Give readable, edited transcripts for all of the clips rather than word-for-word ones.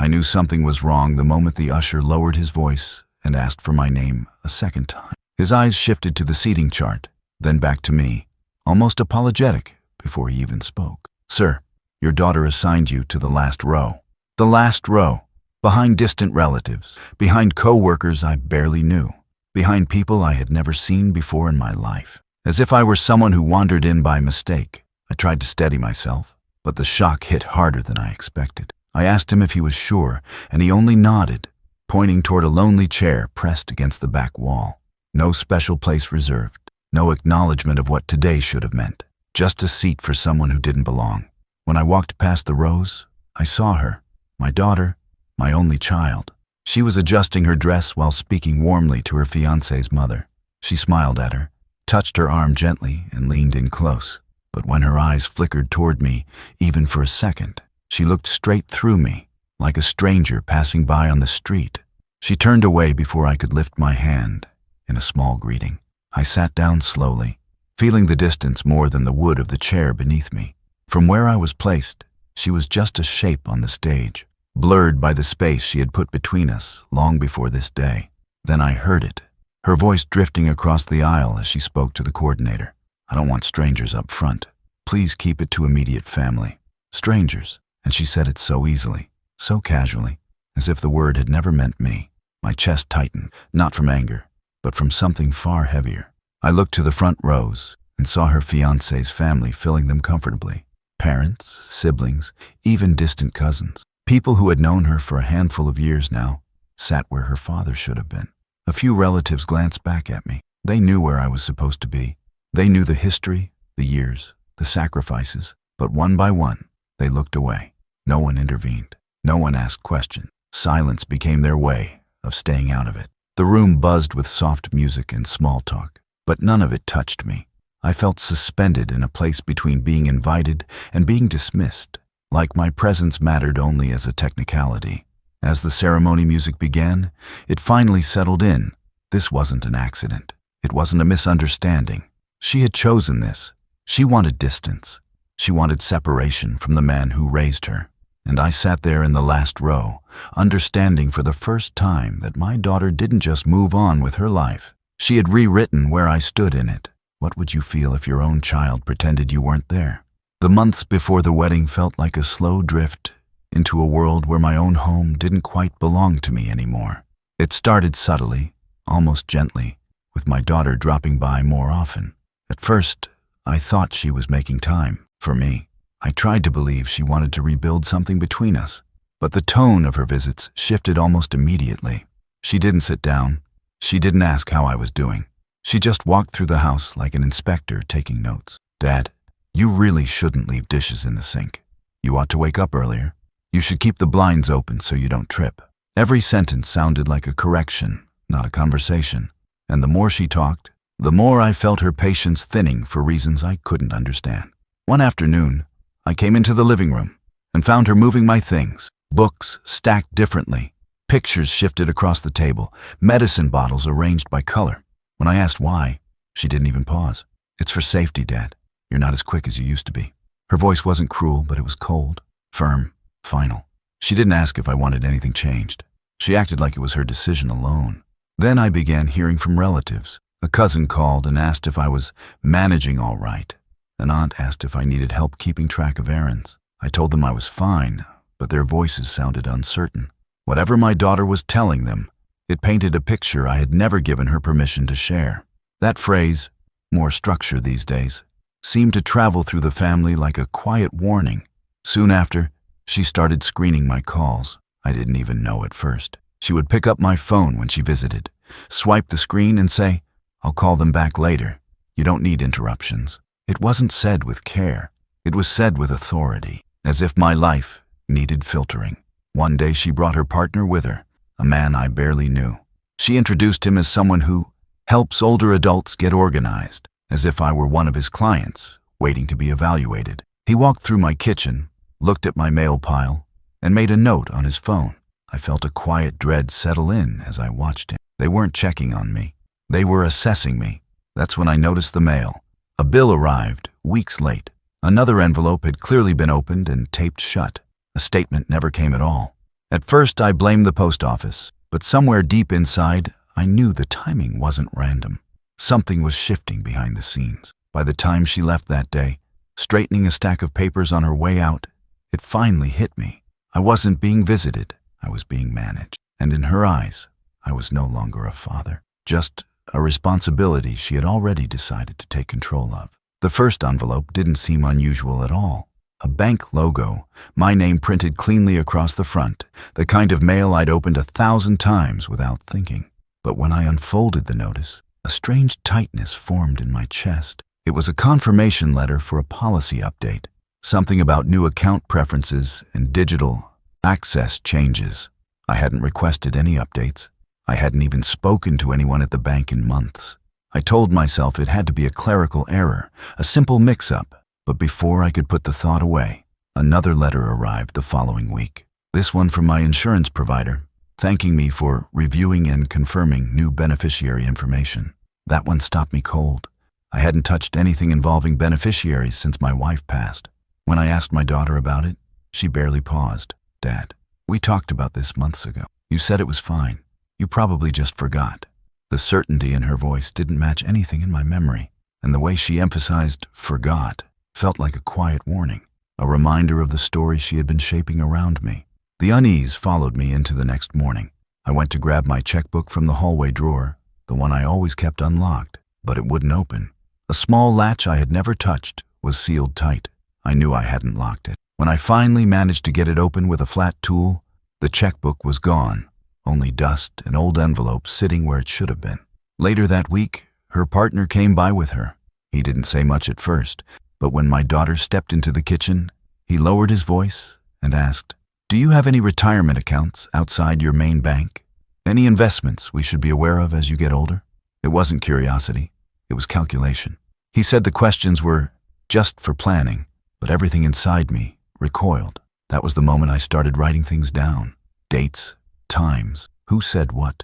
I knew something was wrong the moment the usher lowered his voice and asked for my name a second time. His eyes shifted to the seating chart, then back to me, almost apologetic before he even spoke. "Sir, your daughter assigned you to the last row." The last row, behind distant relatives, behind co-workers I barely knew, behind people I had never seen before in my life. As if I were someone who wandered in by mistake, I tried to steady myself, but the shock hit harder than I expected. I asked him if he was sure, and he only nodded, pointing toward a lonely chair pressed against the back wall. No special place reserved, no acknowledgement of what today should have meant, just a seat for someone who didn't belong. When I walked past the rows, I saw her, my daughter, my only child. She was adjusting her dress while speaking warmly to her fiancé's mother. She smiled at her, touched her arm gently, and leaned in close. But when her eyes flickered toward me, even for a second, she looked straight through me, like a stranger passing by on the street. She turned away before I could lift my hand in a small greeting. I sat down slowly, feeling the distance more than the wood of the chair beneath me. From where I was placed, she was just a shape on the stage, blurred by the space she had put between us long before this day. Then I heard it, her voice drifting across the aisle as she spoke to the coordinator. "I don't want strangers up front. Please keep it to immediate family." Strangers, and she said it so easily, so casually, as if the word had never meant me. My chest tightened, not from anger, but from something far heavier. I looked to the front rows and saw her fiancé's family filling them comfortably. Parents, siblings, even distant cousins. People who had known her for a handful of years now sat where her father should have been. A few relatives glanced back at me. They knew where I was supposed to be. They knew the history, the years, the sacrifices, but one by one, they looked away. No one intervened. No one asked questions. Silence became their way of staying out of it. The room buzzed with soft music and small talk, but none of it touched me. I felt suspended in a place between being invited and being dismissed, like my presence mattered only as a technicality. As the ceremony music began, it finally settled in. This wasn't an accident. It wasn't a misunderstanding. She had chosen this. She wanted distance. She wanted separation from the man who raised her. And I sat there in the last row, understanding for the first time that my daughter didn't just move on with her life. She had rewritten where I stood in it. What would you feel if your own child pretended you weren't there? The months before the wedding felt like a slow drift into a world where my own home didn't quite belong to me anymore. It started subtly, almost gently, with my daughter dropping by more often. At first, I thought she was making time for me. I tried to believe she wanted to rebuild something between us, but the tone of her visits shifted almost immediately. She didn't sit down. She didn't ask how I was doing. She just walked through the house like an inspector taking notes. "Dad, you really shouldn't leave dishes in the sink. You ought to wake up earlier. You should keep the blinds open so you don't trip." Every sentence sounded like a correction, not a conversation. And the more she talked, the more I felt her patience thinning for reasons I couldn't understand. One afternoon, I came into the living room and found her moving my things. Books stacked differently, pictures shifted across the table, medicine bottles arranged by color. When I asked why, she didn't even pause. "It's for safety, Dad. You're not as quick as you used to be." Her voice wasn't cruel, but it was cold, firm, final. She didn't ask if I wanted anything changed. She acted like it was her decision alone. Then I began hearing from relatives. A cousin called and asked if I was managing all right. An aunt asked if I needed help keeping track of errands. I told them I was fine, but their voices sounded uncertain. Whatever my daughter was telling them, it painted a picture I had never given her permission to share. That phrase, more structure these days, seemed to travel through the family like a quiet warning. Soon after, she started screening my calls. I didn't even know at first. She would pick up my phone when she visited, swipe the screen and say, "I'll call them back later. You don't need interruptions." It wasn't said with care. It was said with authority, as if my life needed filtering. One day she brought her partner with her, a man I barely knew. She introduced him as someone who helps older adults get organized, as if I were one of his clients, waiting to be evaluated. He walked through my kitchen, looked at my mail pile, and made a note on his phone. I felt a quiet dread settle in as I watched him. They weren't checking on me. They were assessing me. That's when I noticed the mail. A bill arrived, weeks late. Another envelope had clearly been opened and taped shut. A statement never came at all. At first, I blamed the post office, but somewhere deep inside, I knew the timing wasn't random. Something was shifting behind the scenes. By the time she left that day, straightening a stack of papers on her way out, it finally hit me. I wasn't being visited, I was being managed. And in her eyes, I was no longer a father, just a responsibility she had already decided to take control of. The first envelope didn't seem unusual at all. A bank logo, my name printed cleanly across the front, the kind of mail I'd opened 1,000 times without thinking. But when I unfolded the notice, a strange tightness formed in my chest. It was a confirmation letter for a policy update, something about new account preferences and digital access changes. I hadn't requested any updates. I hadn't even spoken to anyone at the bank in months. I told myself it had to be a clerical error, a simple mix-up. But before I could put the thought away, another letter arrived the following week. This one from my insurance provider, thanking me for reviewing and confirming new beneficiary information. That one stopped me cold. I hadn't touched anything involving beneficiaries since my wife passed. When I asked my daughter about it, she barely paused. "Dad, we talked about this months ago. You said it was fine. You probably just forgot." The certainty in her voice didn't match anything in my memory, and the way she emphasized "forgot" felt like a quiet warning, a reminder of the story she had been shaping around me. The unease followed me into the next morning. I went to grab my checkbook from the hallway drawer, the one I always kept unlocked, but it wouldn't open. A small latch I had never touched was sealed tight. I knew I hadn't locked it. When I finally managed to get it open with a flat tool, the checkbook was gone, only dust and old envelopes sitting where it should have been. Later that week, her partner came by with her. He didn't say much at first, but when my daughter stepped into the kitchen, he lowered his voice and asked, "Do you have any retirement accounts outside your main bank? Any investments we should be aware of as you get older?" It wasn't curiosity, it was calculation. He said the questions were just for planning, but everything inside me recoiled. That was the moment I started writing things down. Dates, times, who said what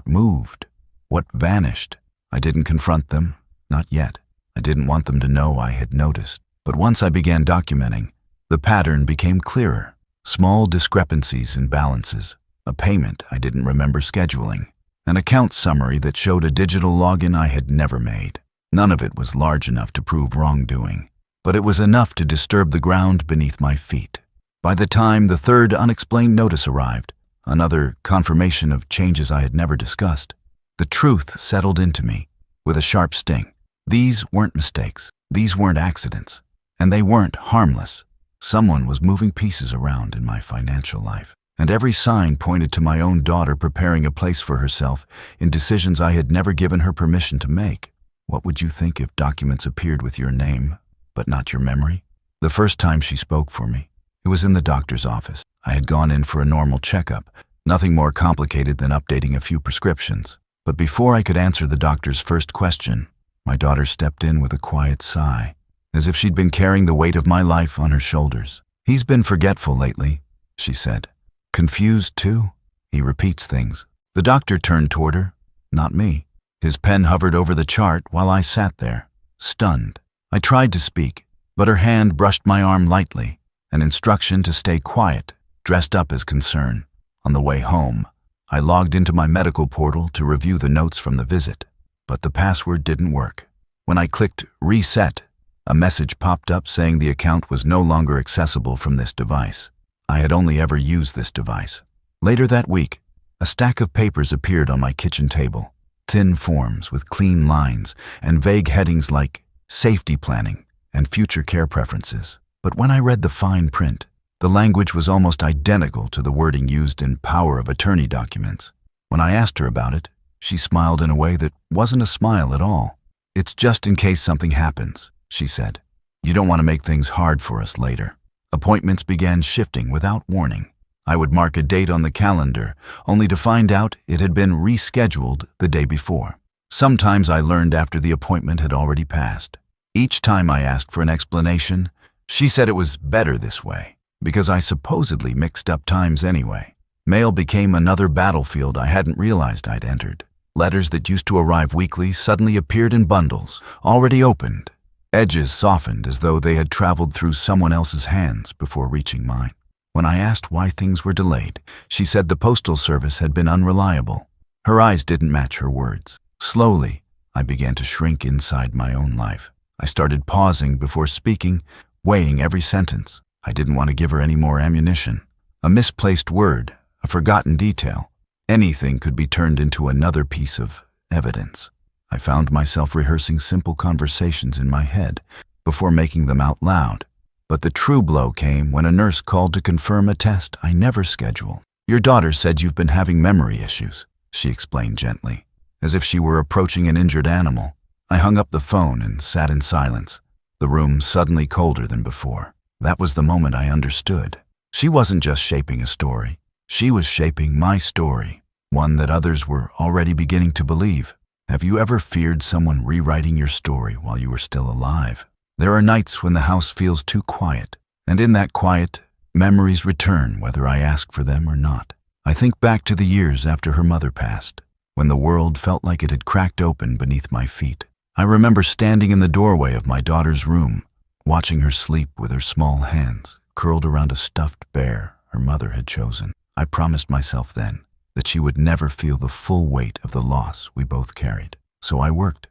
moved, what vanished. I didn't confront them, not yet. I didn't want them to know I had noticed. But once I began documenting, the pattern became clearer. Small discrepancies in balances, a payment I didn't remember scheduling, an account summary that showed a digital login I had never made. None of it was large enough to prove wrongdoing, but it was enough to disturb the ground beneath my feet. By the time the third unexplained notice arrived, another confirmation of changes I had never discussed, the truth settled into me with a sharp sting. These weren't mistakes, these weren't accidents, and they weren't harmless. Someone was moving pieces around in my financial life, and every sign pointed to my own daughter preparing a place for herself in decisions I had never given her permission to make. What would you think if documents appeared with your name, but not your memory? The first time she spoke for me, it was in the doctor's office. I had gone in for a normal checkup, nothing more complicated than updating a few prescriptions. But before I could answer the doctor's first question, my daughter stepped in with a quiet sigh, as if she'd been carrying the weight of my life on her shoulders. "He's been forgetful lately," she said. "Confused too. He repeats things." The doctor turned toward her, not me. His pen hovered over the chart while I sat there, stunned. I tried to speak, but her hand brushed my arm lightly, an instruction to stay quiet, dressed up as concern. On the way home, I logged into my medical portal to review the notes from the visit, but the password didn't work. When I clicked reset, a message popped up saying the account was no longer accessible from this device. I had only ever used this device. Later that week, a stack of papers appeared on my kitchen table, thin forms with clean lines and vague headings like safety planning and future care preferences. But when I read the fine print, the language was almost identical to the wording used in power of attorney documents. When I asked her about it, she smiled in a way that wasn't a smile at all. "It's just in case something happens," she said. "You don't want to make things hard for us later." Appointments began shifting without warning. I would mark a date on the calendar, only to find out it had been rescheduled the day before. Sometimes I learned after the appointment had already passed. Each time I asked for an explanation, she said it was better this way, because I supposedly mixed up times anyway. Mail became another battlefield I hadn't realized I'd entered. Letters that used to arrive weekly suddenly appeared in bundles, already opened. Edges softened as though they had traveled through someone else's hands before reaching mine. When I asked why things were delayed, she said the postal service had been unreliable. Her eyes didn't match her words. Slowly, I began to shrink inside my own life. I started pausing before speaking, weighing every sentence. I didn't want to give her any more ammunition. A misplaced word, a forgotten detail. Anything could be turned into another piece of evidence. I found myself rehearsing simple conversations in my head before making them out loud. But the true blow came when a nurse called to confirm a test I never scheduled. "Your daughter said you've been having memory issues," she explained gently, as if she were approaching an injured animal. I hung up the phone and sat in silence, the room suddenly colder than before. That was the moment I understood. She wasn't just shaping a story. She was shaping my story, one that others were already beginning to believe. Have you ever feared someone rewriting your story while you were still alive? There are nights when the house feels too quiet, and in that quiet, memories return whether I ask for them or not. I think back to the years after her mother passed, when the world felt like it had cracked open beneath my feet. I remember standing in the doorway of my daughter's room, watching her sleep with her small hands curled around a stuffed bear her mother had chosen. I promised myself then that she would never feel the full weight of the loss we both carried. So I worked.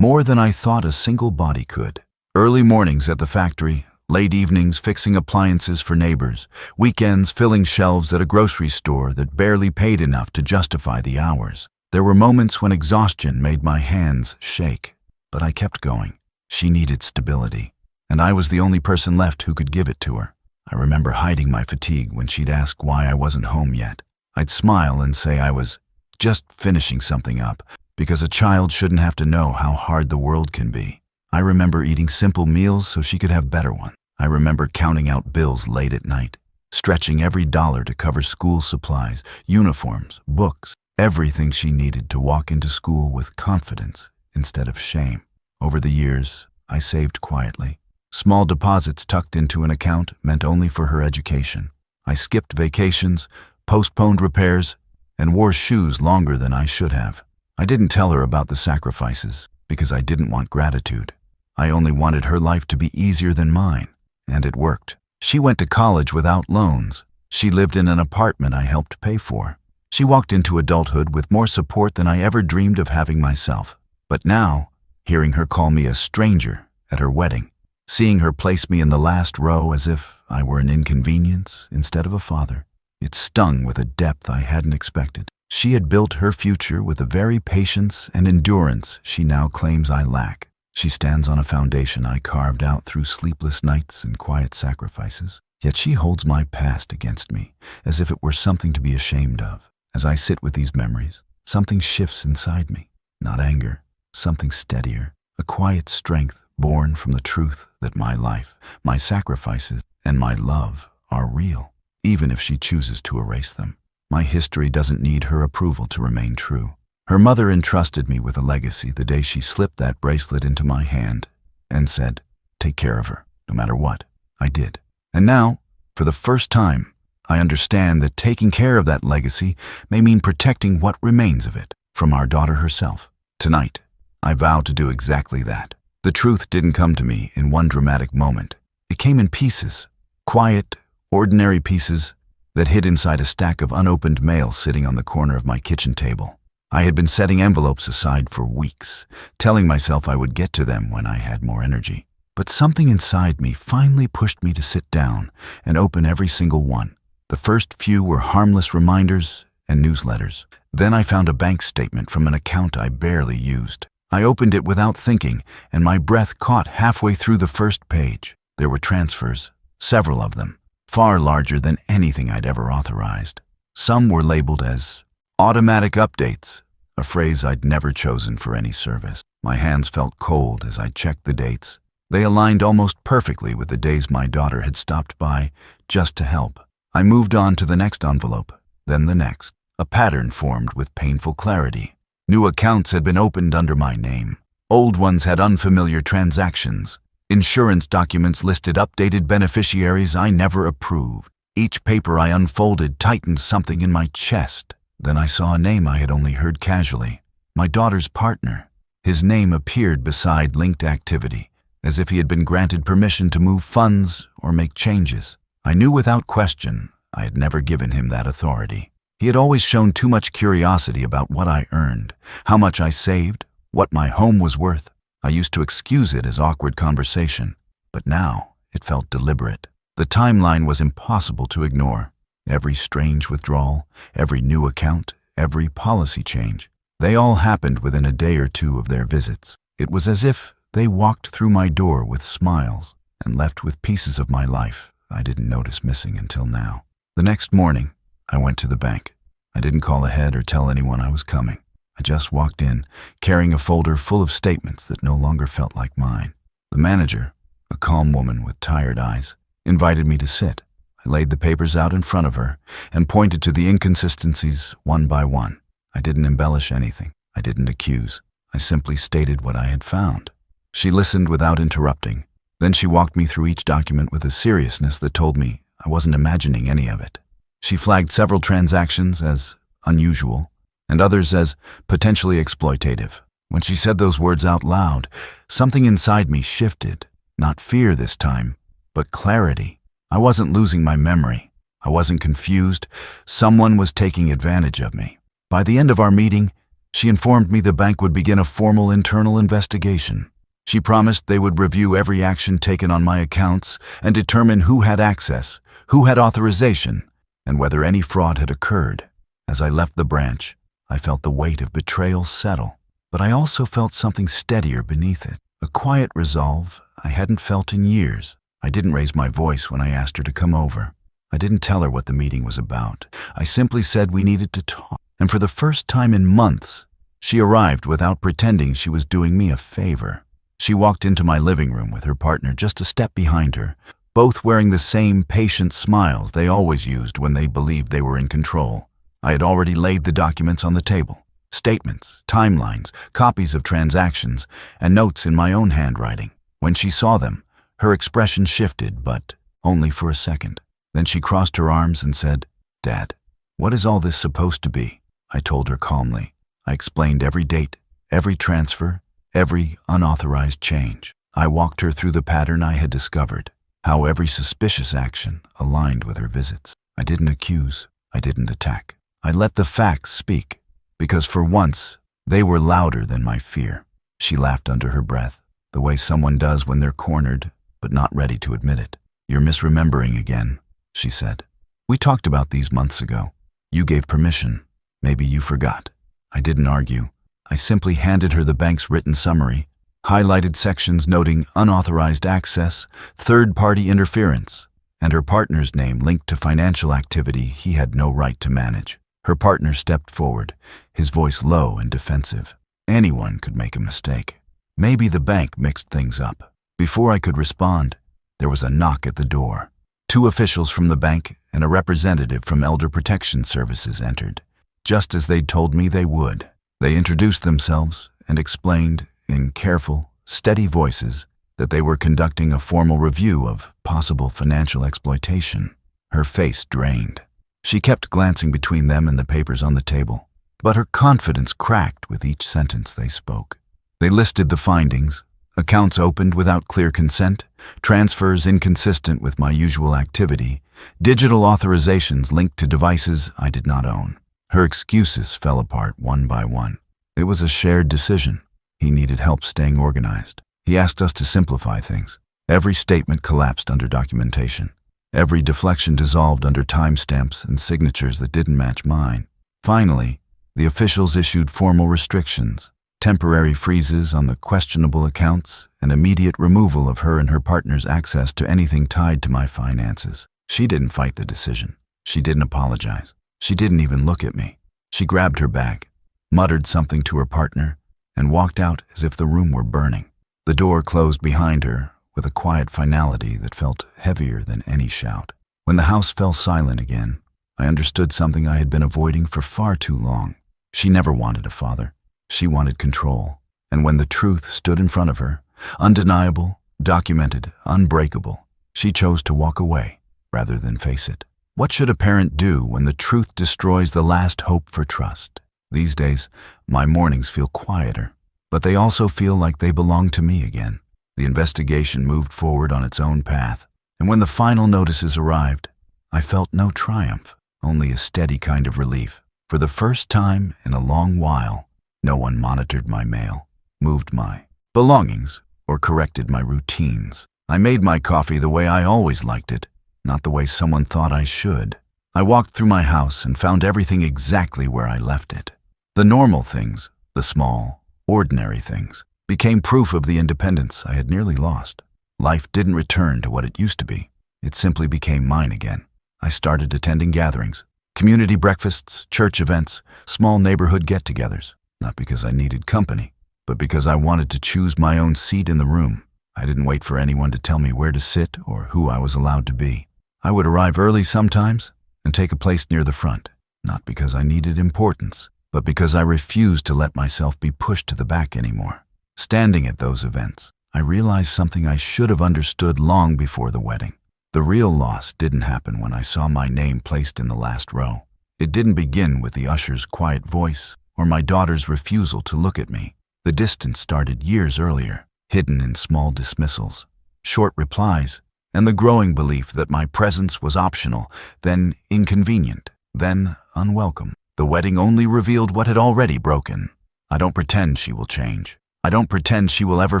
More than I thought a single body could. Early mornings at the factory, late evenings fixing appliances for neighbors, weekends filling shelves at a grocery store that barely paid enough to justify the hours. There were moments when exhaustion made my hands shake, but I kept going. She needed stability, and I was the only person left who could give it to her. I remember hiding my fatigue when she'd ask why I wasn't home yet. I'd smile and say I was just finishing something up, because a child shouldn't have to know how hard the world can be. I remember eating simple meals so she could have better ones. I remember counting out bills late at night, stretching every dollar to cover school supplies, uniforms, books, everything she needed to walk into school with confidence instead of shame. Over the years, I saved quietly. Small deposits tucked into an account meant only for her education. I skipped vacations, postponed repairs, and wore shoes longer than I should have. I didn't tell her about the sacrifices because I didn't want gratitude. I only wanted her life to be easier than mine, and it worked. She went to college without loans. She lived in an apartment I helped pay for. She walked into adulthood with more support than I ever dreamed of having myself. But now, hearing her call me a stranger at her wedding, seeing her place me in the last row as if I were an inconvenience instead of a father, it stung with a depth I hadn't expected. She had built her future with the very patience and endurance she now claims I lack. She stands on a foundation I carved out through sleepless nights and quiet sacrifices. Yet she holds my past against me, as if it were something to be ashamed of. As I sit with these memories, something shifts inside me. Not anger, something steadier. A quiet strength born from the truth that my life, my sacrifices, and my love are real, even if she chooses to erase them. My history doesn't need her approval to remain true. Her mother entrusted me with a legacy the day she slipped that bracelet into my hand and said, "Take care of her, no matter what." I did. And now, for the first time, I understand that taking care of that legacy may mean protecting what remains of it from our daughter herself. Tonight, I vow to do exactly that. The truth didn't come to me in one dramatic moment. It came in pieces, quiet, ordinary pieces that hid inside a stack of unopened mail sitting on the corner of my kitchen table. I had been setting envelopes aside for weeks, telling myself I would get to them when I had more energy. But something inside me finally pushed me to sit down and open every single one. The first few were harmless reminders and newsletters. Then I found a bank statement from an account I barely used. I opened it without thinking, and my breath caught halfway through the first page. There were transfers, several of them, far larger than anything I'd ever authorized. Some were labeled as automatic updates, a phrase I'd never chosen for any service. My hands felt cold as I checked the dates. They aligned almost perfectly with the days my daughter had stopped by just to help. I moved on to the next envelope, then the next. A pattern formed with painful clarity. New accounts had been opened under my name. Old ones had unfamiliar transactions. Insurance documents listed updated beneficiaries I never approved. Each paper I unfolded tightened something in my chest. Then I saw a name I had only heard casually. My daughter's partner. His name appeared beside linked activity, as if he had been granted permission to move funds or make changes. I knew without question I had never given him that authority. He had always shown too much curiosity about what I earned, how much I saved, what my home was worth. I used to excuse it as awkward conversation, but now it felt deliberate. The timeline was impossible to ignore. Every strange withdrawal, every new account, every policy change. They all happened within a day or two of their visits. It was as if they walked through my door with smiles and left with pieces of my life I didn't notice missing until now. The next morning, I went to the bank. I didn't call ahead or tell anyone I was coming. I just walked in, carrying a folder full of statements that no longer felt like mine. The manager, a calm woman with tired eyes, invited me to sit. I laid the papers out in front of her and pointed to the inconsistencies one by one. I didn't embellish anything. I didn't accuse. I simply stated what I had found. She listened without interrupting. Then she walked me through each document with a seriousness that told me I wasn't imagining any of it. She flagged several transactions as unusual and others as potentially exploitative. When she said those words out loud, something inside me shifted. Not fear this time, but clarity. I wasn't losing my memory. I wasn't confused. Someone was taking advantage of me. By the end of our meeting, she informed me the bank would begin a formal internal investigation. She promised they would review every action taken on my accounts and determine who had access, who had authorization, and whether any fraud had occurred. As I left the branch, I felt the weight of betrayal settle, but I also felt something steadier beneath it, a quiet resolve I hadn't felt in years. I didn't raise my voice when I asked her to come over. I didn't tell her what the meeting was about. I simply said we needed to talk. And for the first time in months, she arrived without pretending she was doing me a favor. She walked into my living room with her partner just a step behind her, both wearing the same patient smiles they always used when they believed they were in control. I had already laid the documents on the table. Statements, timelines, copies of transactions, and notes in my own handwriting. When she saw them, her expression shifted, but only for a second. Then she crossed her arms and said, "Dad, what is all this supposed to be?" I told her calmly. I explained every date, every transfer, every unauthorized change. I walked her through the pattern I had discovered, how every suspicious action aligned with her visits. I didn't accuse, I didn't attack. I let the facts speak, because for once, they were louder than my fear. She laughed under her breath, the way someone does when they're cornered, but not ready to admit it. "You're misremembering again," she said. "We talked about these months ago. You gave permission. Maybe you forgot." I didn't argue. I simply handed her the bank's written summary, highlighted sections noting unauthorized access, third-party interference, and her partner's name linked to financial activity he had no right to manage. Her partner stepped forward, his voice low and defensive. Anyone could make a mistake. Maybe the bank mixed things up. Before I could respond, there was a knock at the door. 2 officials from the bank and a representative from Elder Protection Services entered, just as they'd told me they would. They introduced themselves and explained, in careful, steady voices, that they were conducting a formal review of possible financial exploitation. Her face drained. She kept glancing between them and the papers on the table, but her confidence cracked with each sentence they spoke. They listed the findings: accounts opened without clear consent, transfers inconsistent with my usual activity, digital authorizations linked to devices I did not own. Her excuses fell apart one by one. It was a shared decision. He needed help staying organized. He asked us to simplify things. Every statement collapsed under documentation. Every deflection dissolved under timestamps and signatures that didn't match mine. Finally, the officials issued formal restrictions, temporary freezes on the questionable accounts, and immediate removal of her and her partner's access to anything tied to my finances. She didn't fight the decision. She didn't apologize. She didn't even look at me. She grabbed her bag, muttered something to her partner, and walked out as if the room were burning. The door closed behind her with a quiet finality that felt heavier than any shout. When the house fell silent again, I understood something I had been avoiding for far too long. She never wanted a father. She wanted control. And when the truth stood in front of her, undeniable, documented, unbreakable, she chose to walk away rather than face it. What should a parent do when the truth destroys the last hope for trust? These days, my mornings feel quieter, but they also feel like they belong to me again. The investigation moved forward on its own path. And when the final notices arrived, I felt no triumph, only a steady kind of relief. For the first time in a long while, no one monitored my mail, moved my belongings, or corrected my routines. I made my coffee the way I always liked it, not the way someone thought I should. I walked through my house and found everything exactly where I left it. The normal things, the small, ordinary things, became proof of the independence I had nearly lost. Life didn't return to what it used to be. It simply became mine again. I started attending gatherings, community breakfasts, church events, small neighborhood get-togethers, not because I needed company, but because I wanted to choose my own seat in the room. I didn't wait for anyone to tell me where to sit or who I was allowed to be. I would arrive early sometimes and take a place near the front, not because I needed importance, but because I refused to let myself be pushed to the back anymore. Standing at those events, I realized something I should have understood long before the wedding. The real loss didn't happen when I saw my name placed in the last row. It didn't begin with the usher's quiet voice or my daughter's refusal to look at me. The distance started years earlier, hidden in small dismissals, short replies, and the growing belief that my presence was optional, then inconvenient, then unwelcome. The wedding only revealed what had already broken. I don't pretend she will change. I don't pretend she will ever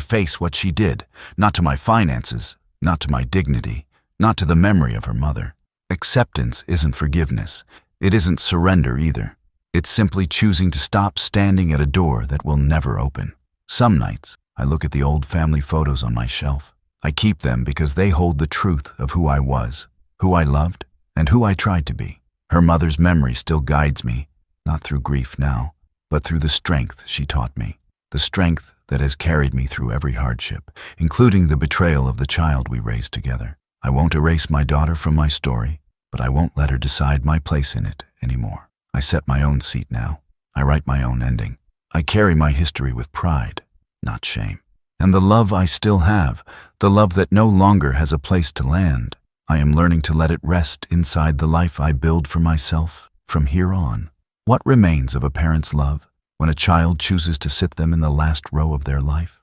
face what she did, not to my finances, not to my dignity, not to the memory of her mother. Acceptance isn't forgiveness. It isn't surrender either. It's simply choosing to stop standing at a door that will never open. Some nights, I look at the old family photos on my shelf. I keep them because they hold the truth of who I was, who I loved, and who I tried to be. Her mother's memory still guides me, not through grief now, but through the strength she taught me. The strength that has carried me through every hardship, including the betrayal of the child we raised together. I won't erase my daughter from my story, but I won't let her decide my place in it anymore. I set my own seat now. I write my own ending. I carry my history with pride, not shame. And the love I still have, the love that no longer has a place to land, I am learning to let it rest inside the life I build for myself from here on. What remains of a parent's love when a child chooses to sit them in the last row of their life?